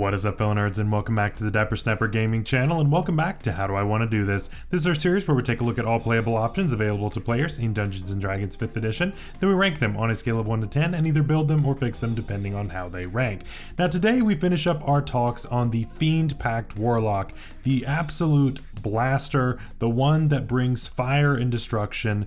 What is up, fellow nerds, and welcome back to the Diaper Snapper Gaming channel, and welcome back to How Do I Want to Do This? This is our series where we take a look at all playable options available to players in Dungeons & Dragons 5th edition, then we rank them on a scale of 1 to 10 and either build them or fix them depending on how they rank. Now today we finish up our talks on the Fiend Pact Warlock, the absolute blaster, the one that brings fire and destruction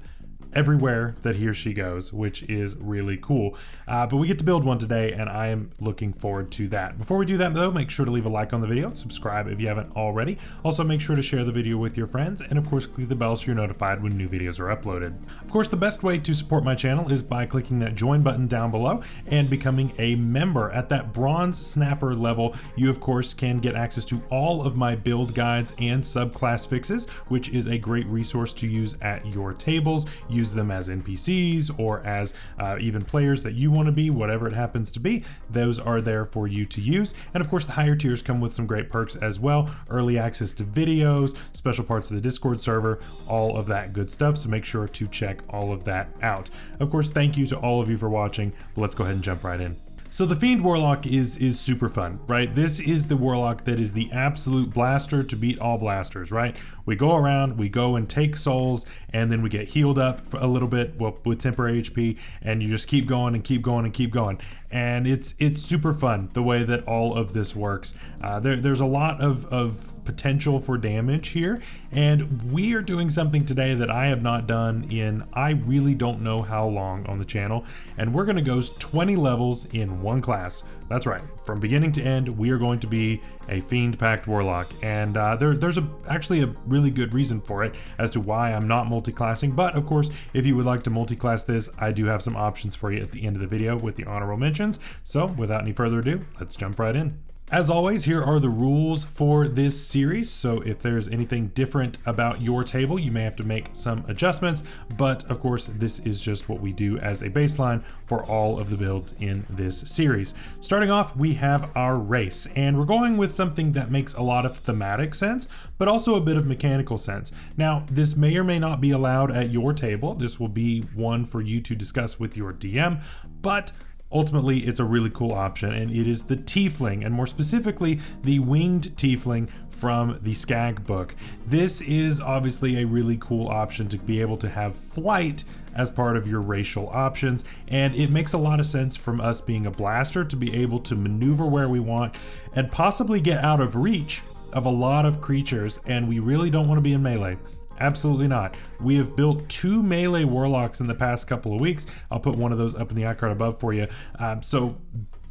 everywhere that he or she goes, which is really cool. But we get to build one today, and I am looking forward to that. Before we do that though, make sure to leave a like on the video, subscribe if you haven't already. Also make sure to share the video with your friends, and of course click the bell so you're notified when new videos are uploaded. Of course, the best way to support my channel is by clicking that join button down below and becoming a member. At that bronze snapper level, you of course can get access to all of my build guides and subclass fixes, which is a great resource to use at your tables. Use them as NPCs or as even players that you want to be, whatever it happens to be. Those are there for you to use. And of course the higher tiers come with some great perks as well: early access to videos, special parts of the Discord server, all of that good stuff. So make sure to check all of that out. Of course, thank you to all of you for watching, but let's go ahead and jump right in. So the Fiend Warlock is super fun, right? This is the Warlock that is the absolute blaster to beat all blasters, right? We go around, we go and take souls, and then we get healed up for a little bit with temporary HP, and you just keep going and keep going and keep going. And it's super fun the way that all of this works. There's a lot of potential for damage here, and we are doing something today that I have not done in I really don't know how long on the channel, and we're going to go 20 levels in one class. That's right, from beginning to end we are going to be a Fiend Pact Warlock, and there's actually a really good reason for it as to why I'm not multi-classing. But of course, if you would like to multi-class this, I do have some options for you at the end of the video with the honorable mentions. So without any further ado, let's jump right in. As always, here are the rules for this series, so if there's anything different about your table, you may have to make some adjustments, but of course this is just what we do as a baseline for all of the builds in this series. Starting off, we have our race, and we're going with something that makes a lot of thematic sense, but also a bit of mechanical sense. Now, this may or may not be allowed at your table. This will be one for you to discuss with your DM, but ultimately, it's a really cool option, and it is the Tiefling, and more specifically, the Winged Tiefling from the Skag book. This is obviously a really cool option to be able to have flight as part of your racial options, and it makes a lot of sense from us being a blaster to be able to maneuver where we want and possibly get out of reach of a lot of creatures, and we really don't want to be in melee. Absolutely not. We have built 2 melee warlocks in the past couple of weeks. I'll put one of those up in the icon above for you. So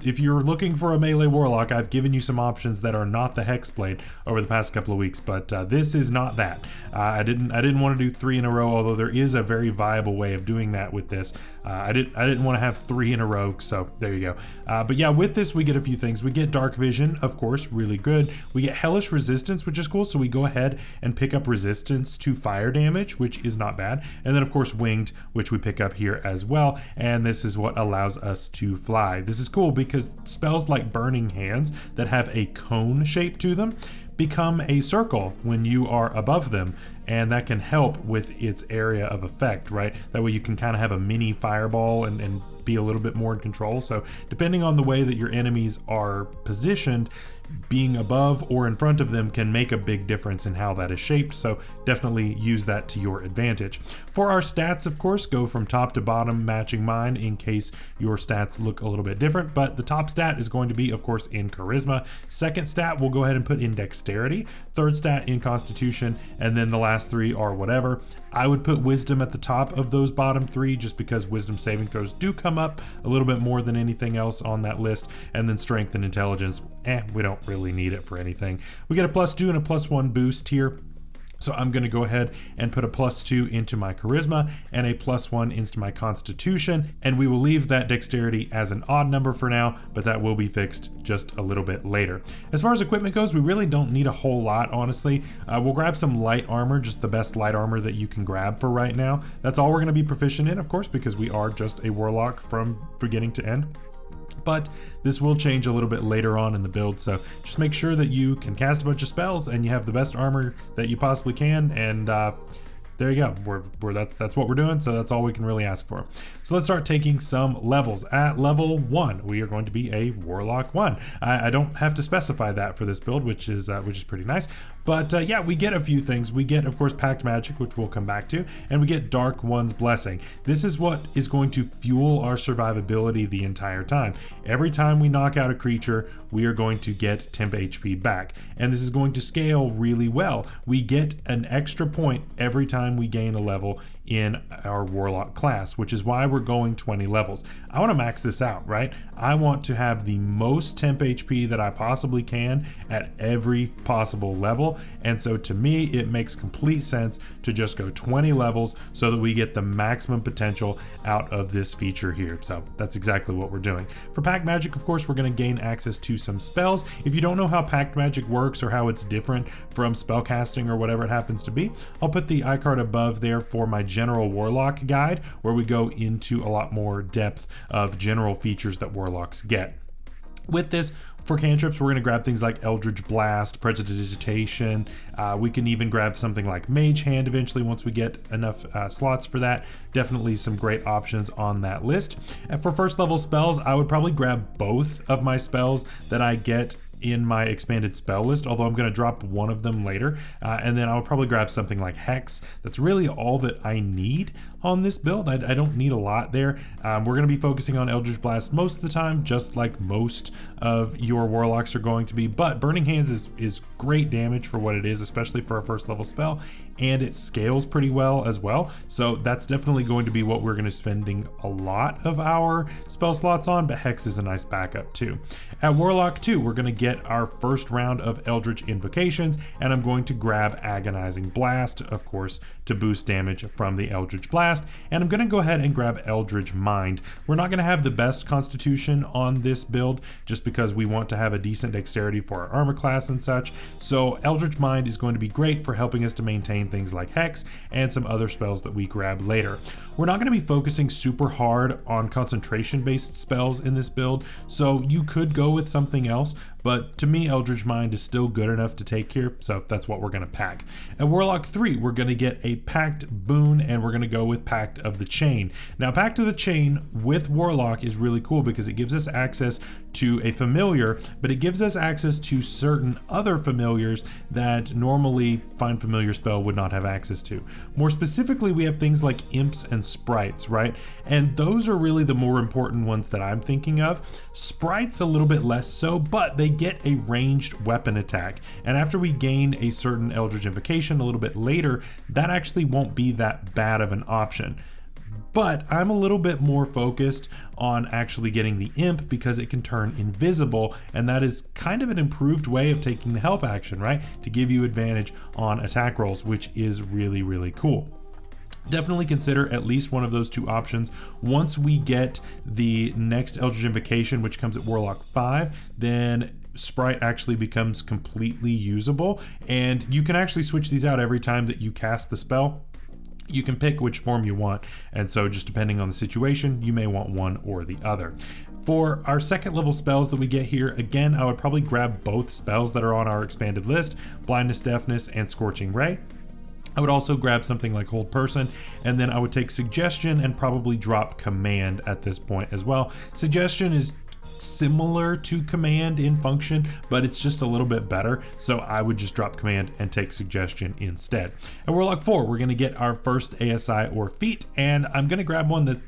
if you're looking for a melee warlock, I've given you some options that are not the Hexblade over the past couple of weeks, but this is not that. I didn't want to do 3 in a row, although there is a very viable way of doing that with this. I didn't want to have 3 in a row, so there you go. But yeah, with this we get a few things. We get Dark Vision, of course, really good. We get Hellish Resistance, which is cool, so we go ahead and pick up resistance to fire damage, which is not bad. And then of course Winged, which we pick up here as well, and this is what allows us to fly. This is cool because spells like Burning Hands that have a cone shape to them become a circle when you are above them, and that can help with its area of effect, right? That way you can kind of have a mini fireball and be a little bit more in control. So depending on the way that your enemies are positioned, being above or in front of them can make a big difference in how that is shaped, so definitely use that to your advantage. For our stats, of course, go from top to bottom, matching mine in case your stats look a little bit different, but the top stat is going to be, of course, in Charisma. Second stat, we'll go ahead and put in Dexterity. Third stat in Constitution, and then the last 3 are whatever. I would put Wisdom at the top of those bottom 3 just because Wisdom saving throws do come up a little bit more than anything else on that list, and then Strength and Intelligence, we don't really need it for anything. We get a +2 and a +1 boost here. So I'm going to go ahead and put a +2 into my Charisma and a +1 into my Constitution, and we will leave that Dexterity as an odd number for now, but that will be fixed just a little bit later. As far as equipment goes, we really don't need a whole lot, honestly. We'll grab some light armor, just the best light armor that you can grab for right now. That's all we're going to be proficient in, of course, because we are just a warlock from beginning to end. But this will change a little bit later on in the build, so just make sure that you can cast a bunch of spells and you have the best armor that you possibly can, and there you go. That's what we're doing, so that's all we can really ask for. So let's start taking some levels. At level 1, we are going to be a Warlock 1. I don't have to specify that for this build, which is pretty nice. But yeah, we get a few things. We get, of course, Pact Magic, which we'll come back to, and we get Dark One's Blessing. This is what is going to fuel our survivability the entire time. Every time we knock out a creature, we are going to get temp HP back, and this is going to scale really well. We get an extra point every time we gain a level in our Warlock class, which is why we're going 20 levels. I want to max this out, right? I want to have the most temp HP that I possibly can at every possible level, and so to me it makes complete sense to just go 20 levels so that we get the maximum potential out of this feature here. So that's exactly what we're doing. For Pact Magic, of course, we're going to gain access to some spells. If you don't know how Pact Magic works or how it's different from spellcasting or whatever it happens to be, I'll put the iCard above there for my general Warlock guide, where we go into a lot more depth of general features that Warlocks get. With this, for cantrips, we're going to grab things like Eldritch Blast, Prestidigitation. We can even grab something like Mage Hand eventually once we get enough slots for that. Definitely some great options on that list. And for first level spells, I would probably grab both of my spells that I get in my expanded spell list, although I'm going to drop one of them later, and then I'll probably grab something like Hex. That's really all that I need on this build. I don't need a lot there. We're going to be focusing on Eldritch Blast most of the time, just like most of your Warlocks are going to be, but Burning Hands is great damage for what it is, especially for a first level spell, and it scales pretty well as well, so that's definitely going to be what we're going to be spending a lot of our spell slots on, but Hex is a nice backup too. At Warlock 2, we're going to get our first round of Eldritch Invocations, and I'm going to grab Agonizing Blast, of course, to boost damage from the Eldritch Blast, and I'm going to go ahead and grab Eldritch Mind. We're not going to have the best constitution on this build, just because we want to have a decent dexterity for our armor class and such, so Eldritch Mind is going to be great for helping us to maintain things like Hex and some other spells that we grab later. We're not going to be focusing super hard on concentration-based spells in this build, so you could go with something else, but to me, Eldritch Mind is still good enough to take here, so that's what we're going to pack. At Warlock 3, we're going to get a Pact boon, and we're going to go with Pact of the Chain. Now, Pact of the Chain with Warlock is really cool because it gives us access to a familiar, but it gives us access to certain other familiars that normally Find Familiar spell would not have access to. More specifically, we have things like Imps and Sprites, right? And those are really the more important ones that I'm thinking of. Sprites a little bit less so, but they get a ranged weapon attack, and after we gain a certain Eldritch Invocation a little bit later, that actually won't be that bad of an option. But I'm a little bit more focused on actually getting the Imp because it can turn invisible, and that is kind of an improved way of taking the help action, right? To give you advantage on attack rolls, which is really, really cool. Definitely consider at least one of those two options. Once we get the next Eldritch Invocation, which comes at Warlock 5, then Sprite actually becomes completely usable, and you can actually switch these out every time that you cast the spell. You can pick which form you want, and so just depending on the situation, you may want one or the other. For our second level spells that we get here, again, I would probably grab both spells that are on our expanded list, Blindness, Deafness, and Scorching Ray. I would also grab something like Hold Person, and then I would take Suggestion and probably drop Command at this point as well. Suggestion is similar to Command in function, but it's just a little bit better, so I would just drop Command and take Suggestion instead. At Warlock 4, we're going to get our first ASI or feat, and I'm going to grab one that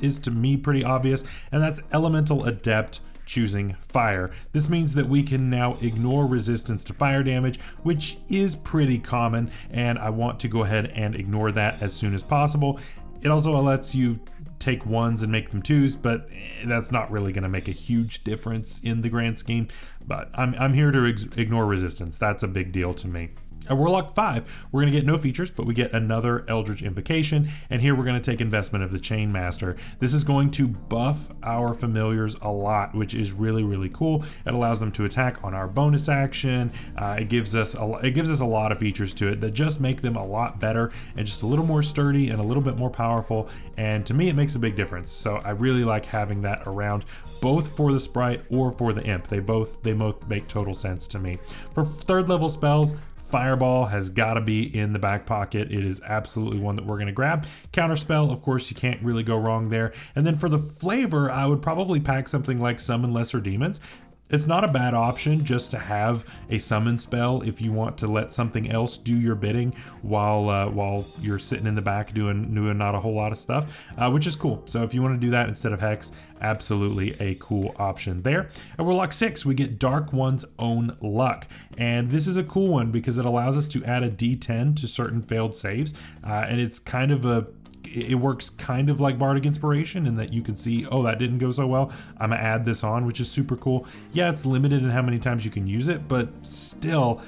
is to me pretty obvious, and that's Elemental Adept choosing Fire. This means that we can now ignore resistance to fire damage, which is pretty common, and I want to go ahead and ignore that as soon as possible. It also lets you take ones and make them twos, but that's not really going to make a huge difference in the grand scheme. But I'm here to ignore resistance. That's a big deal to me. At Warlock 5, we're going to get no features, but we get another Eldritch Invocation, and here we're going to take Investment of the Chainmaster. This is going to buff our familiars a lot, which is really, really cool. It allows them to attack on our bonus action. It gives us a lot of features to it that just make them a lot better and just a little more sturdy and a little bit more powerful, and to me it makes a big difference. So I really like having that around, both for the Sprite or for the Imp. They both make total sense to me. For third level spells, Fireball has got to be in the back pocket. It is absolutely one that we're going to grab. Counterspell, of course, you can't really go wrong there. And then for the flavor, I would probably pack something like Summon Lesser Demons. It's not a bad option just to have a summon spell if you want to let something else do your bidding while you're sitting in the back doing not a whole lot of stuff, which is cool. So if you want to do that instead of Hex, absolutely a cool option there. At Warlock 6, we get Dark One's Own Luck. And this is a cool one because it allows us to add a D10 to certain failed saves. And it's kind of it works kind of like Bardic Inspiration in that you can see, oh, that didn't go so well, I'm gonna add this on, which is super cool. Yeah, it's limited in how many times you can use it, but still,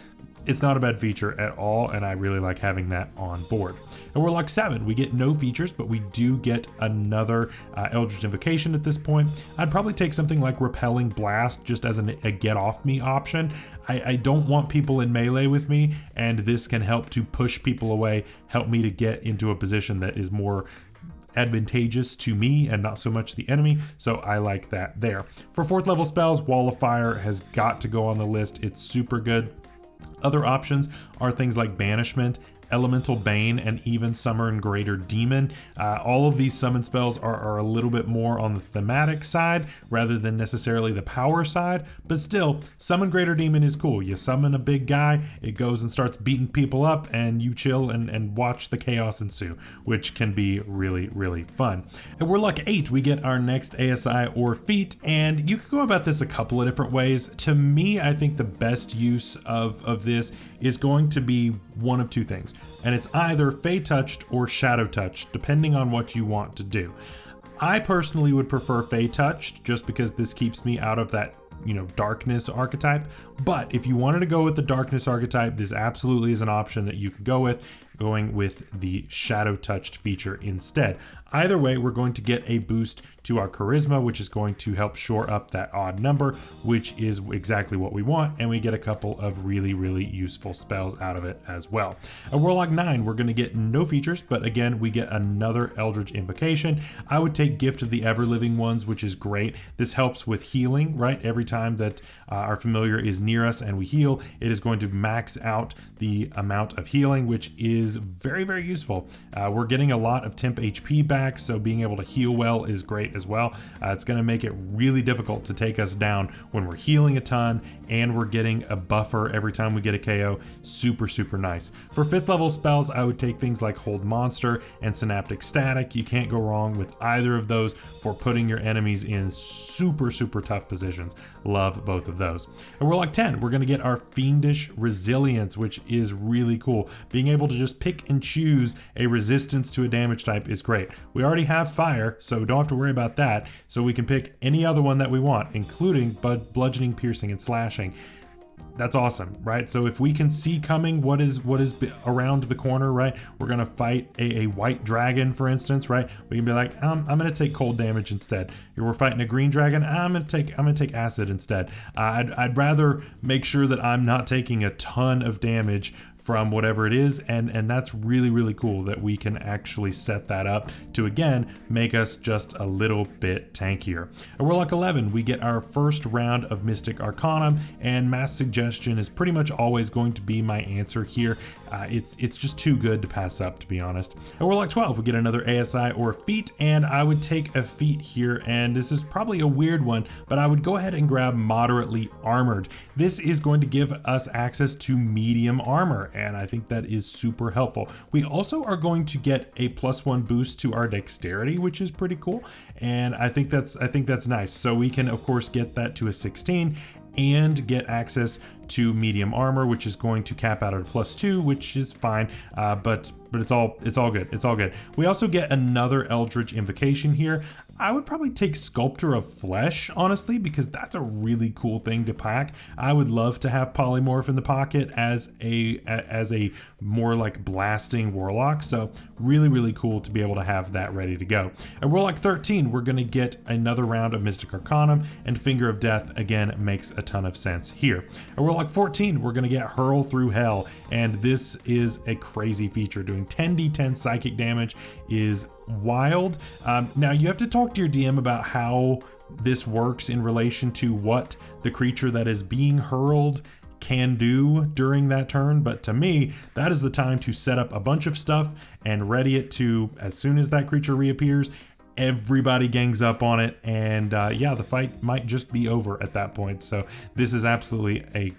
it's not a bad feature at all, and I really like having that on board. And Warlock 7, we get no features, but we do get another Eldritch Invocation at this point. I'd probably take something like Repelling Blast just as a get off me option. I don't want people in melee with me, and this can help to push people away, help me to get into a position that is more advantageous to me and not so much the enemy, so I like that there. For 4th level spells, Wall of Fire has got to go on the list. It's super good. Other options are things like Banishment, Elemental Bane, and even Summon Greater Demon. All of these summon spells are a little bit more on the thematic side rather than necessarily the power side, but still, Summon Greater Demon is cool. You summon a big guy, it goes and starts beating people up, and you chill and watch the chaos ensue, which can be really, really fun. At Warlock 8, we get our next ASI or feat, and you could go about this a couple of different ways. To me, I think the best use of this is going to be one of two things, and it's either Fey Touched or Shadow Touched, depending on what you want to do. I personally would prefer Fey Touched just because this keeps me out of that, darkness archetype. But if you wanted to go with the darkness archetype, this absolutely is an option that you could go with, going with the Shadow Touched feature instead. Either way, we're going to get a boost to our charisma, which is going to help shore up that odd number, which is exactly what we want, and we get a couple of really, really useful spells out of it as well. At Warlock 9, we're going to get no features, but again, we get another Eldritch Invocation. I would take Gift of the Ever-Living Ones, which is great. This helps with healing, right? Every time that our familiar is near us and we heal, it is going to max out the amount of healing, which is very, very useful. We're getting a lot of temp HP back, so being able to heal well is great as well. It's going to make it really difficult to take us down when we're healing a ton, and we're getting a buffer every time we get a KO. Super, super nice. For 5th level spells, I would take things like Hold Monster and Synaptic Static. You can't go wrong with either of those for putting your enemies in super, super tough positions. Love both of those. And Warlock 10, we're going to get our Fiendish Resilience, which is really cool. Being able to just pick and choose a resistance to a damage type is great. We already have fire, so don't have to worry about that. So we can pick any other one that we want, including bludgeoning, piercing, and slashing. That's awesome, right? So if we can see coming what is around the corner, right? We're gonna fight a white dragon, for instance, right? We can be like, I'm gonna take cold damage instead. We're fighting a green dragon. I'm gonna take acid instead. I'd rather make sure that I'm not taking a ton of damage from whatever it is, and that's really, really cool that we can actually set that up to, again, make us just a little bit tankier. At Warlock 11, we get our first round of Mystic Arcanum, and Mass Suggestion is pretty much always going to be my answer here. It's just too good to pass up, to be honest. At Warlock 12, we get another ASI or a feat, and I would take a feat here, and this is probably a weird one, but I would go ahead and grab Moderately Armored. This is going to give us access to medium armor, and I think that is super helpful. We also are going to get a +1 boost to our dexterity, which is pretty cool, and I think that's nice. So we can of course get that to a 16 and get access to medium armor, which is going to cap out at a +2, which is fine, but it's all good. It's all good. We also get another Eldritch Invocation here. I would probably take Sculptor of Flesh, honestly, because that's a really cool thing to pack. I would love to have Polymorph in the pocket as a more like blasting Warlock, so really, really cool to be able to have that ready to go. At Warlock 13, we're gonna get another round of Mystic Arcanum, and Finger of Death, again, makes a ton of sense here. At Warlock 14, we're gonna get Hurl Through Hell, and this is a crazy feature. Doing 10d10 psychic damage is wild. Now you have to talk to your DM about how this works in relation to what the creature that is being hurled can do during that turn, but to me, that is the time to set up a bunch of stuff and ready it to, as soon as that creature reappears, everybody gangs up on it, and yeah, the fight might just be over at that point. So this is absolutely a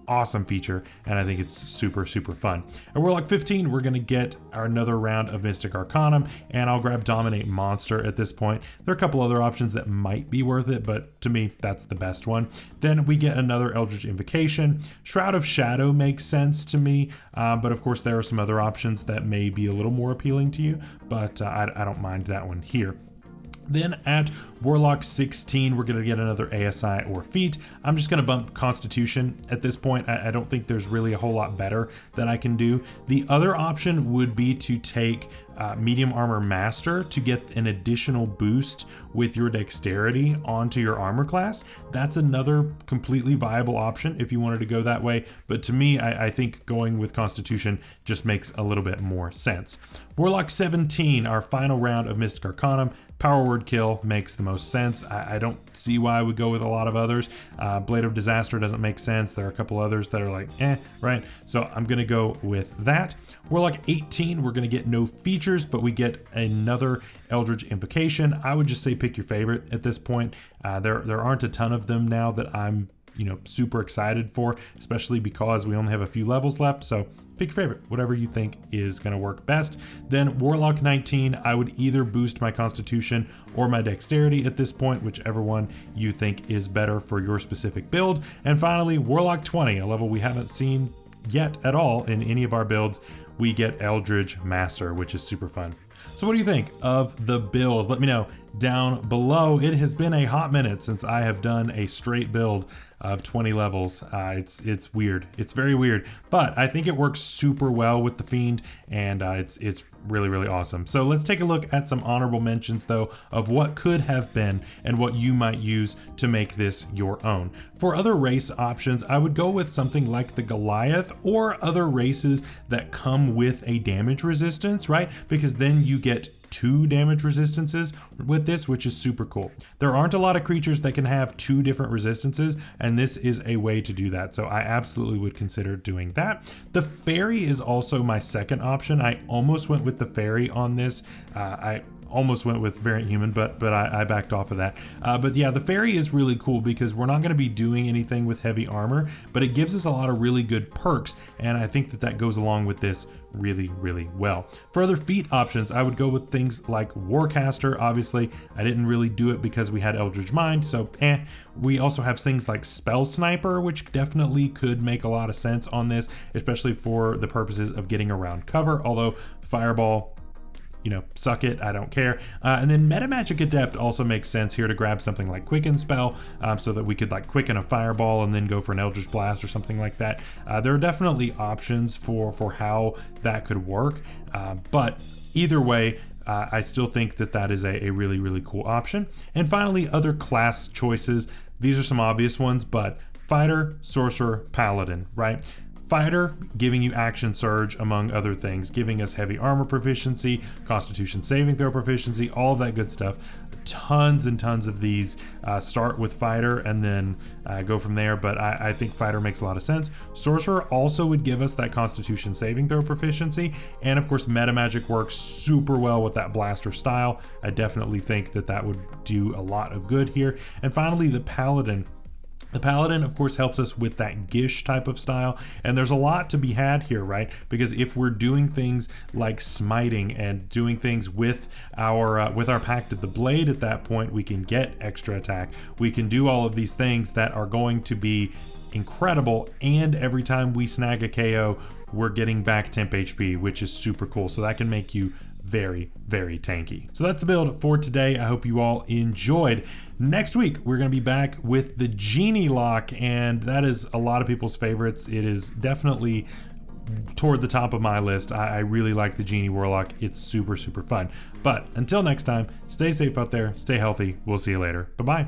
awesome feature, and I think it's super fun. At Warlock 15, we're gonna get another round of Mystic Arcanum, and I'll grab Dominate Monster at this point. There are a couple other options that might be worth it, but to me, that's the best one. Then we get another Eldritch Invocation. Shroud of Shadow makes sense to me, but of course there are some other options that may be a little more appealing to you, but I don't mind that one here. Then at Warlock 16, we're going to get another ASI or feat. I'm just going to bump Constitution at this point. I don't think there's really a whole lot better that I can do. The other option would be to take Medium Armor Master to get an additional boost with your dexterity onto your armor class. That's another completely viable option if you wanted to go that way. But to me, I think going with Constitution just makes a little bit more sense. Warlock 17, our final round of Mystic Arcanum. Power Word Kill makes the most sense. I don't see why I would go with a lot of others. Blade of Disaster doesn't make sense. There are a couple others that are like, right? So I'm gonna go with that. Warlock 18, we're gonna get no features, but we get another Eldritch Invocation. I would just say pick your favorite at this point. There aren't a ton of them now that I'm super excited for, especially because we only have a few levels left. So pick your favorite, whatever you think is going to work best. Then Warlock 19, I would either boost my Constitution or my Dexterity at this point, whichever one you think is better for your specific build. And finally, Warlock 20, a level we haven't seen yet at all in any of our builds. We get Eldritch Master, which is super fun. So what do you think of the build? Let me know down below. It has been a hot minute since I have done a straight build of 20 levels. It's weird. It's very weird, but I think it works super well with the Fiend, and it's really awesome. So let's take a look at some honorable mentions though of what could have been and what you might use to make this your own. For other race options, I would go with something like the Goliath or other races that come with a damage resistance, right? Because then you get 2 damage resistances with this, which is super cool. There aren't a lot of creatures that can have 2 different resistances, and this is a way to do that. So I absolutely would consider doing that. The Fairy is also my second option. I almost went with the Fairy on this. I almost went with Variant Human, but I backed off of that. But yeah, the Fairy is really cool because we're not going to be doing anything with heavy armor, but it gives us a lot of really good perks, and I think that goes along with this really well. For other feat options, I would go with things like Warcaster. Obviously, I didn't really do it because we had Eldritch Mind, so We also have things like Spell Sniper, which definitely could make a lot of sense on this, especially for the purposes of getting around cover, although Fireball, suck it, I don't care. And then Metamagic Adept also makes sense here to grab something like Quicken Spell, so that we could like quicken a Fireball and then go for an Eldritch Blast or something like that. There are definitely options for how that could work, but either way, I still think that is a really cool option. And finally, other class choices. These are some obvious ones, but Fighter, Sorcerer, Paladin, right? Fighter, giving you action surge among other things, giving us heavy armor proficiency, Constitution saving throw proficiency, all of that good stuff. Tons and tons of these start with Fighter and then go from there, but I think Fighter makes a lot of sense. Sorcerer also would give us that Constitution saving throw proficiency, and of course Metamagic works super well with that Blaster style. I definitely think that would do a lot of good here. And finally, the Paladin. The Paladin, of course, helps us with that Gish type of style, and there's a lot to be had here, right? Because if we're doing things like smiting and doing things with our Pact of the Blade at that point, we can get extra attack. We can do all of these things that are going to be incredible, and every time we snag a KO, we're getting back temp HP, which is super cool. So that can make you very tanky. So that's the build for today. I hope you all enjoyed. Next week, we're going to be back with the Genie Lock, and that is a lot of people's favorites. It is definitely toward the top of my list. I really like the Genie Warlock. It's super fun. But until next time, stay safe out there, stay healthy. We'll see you later. Bye-bye.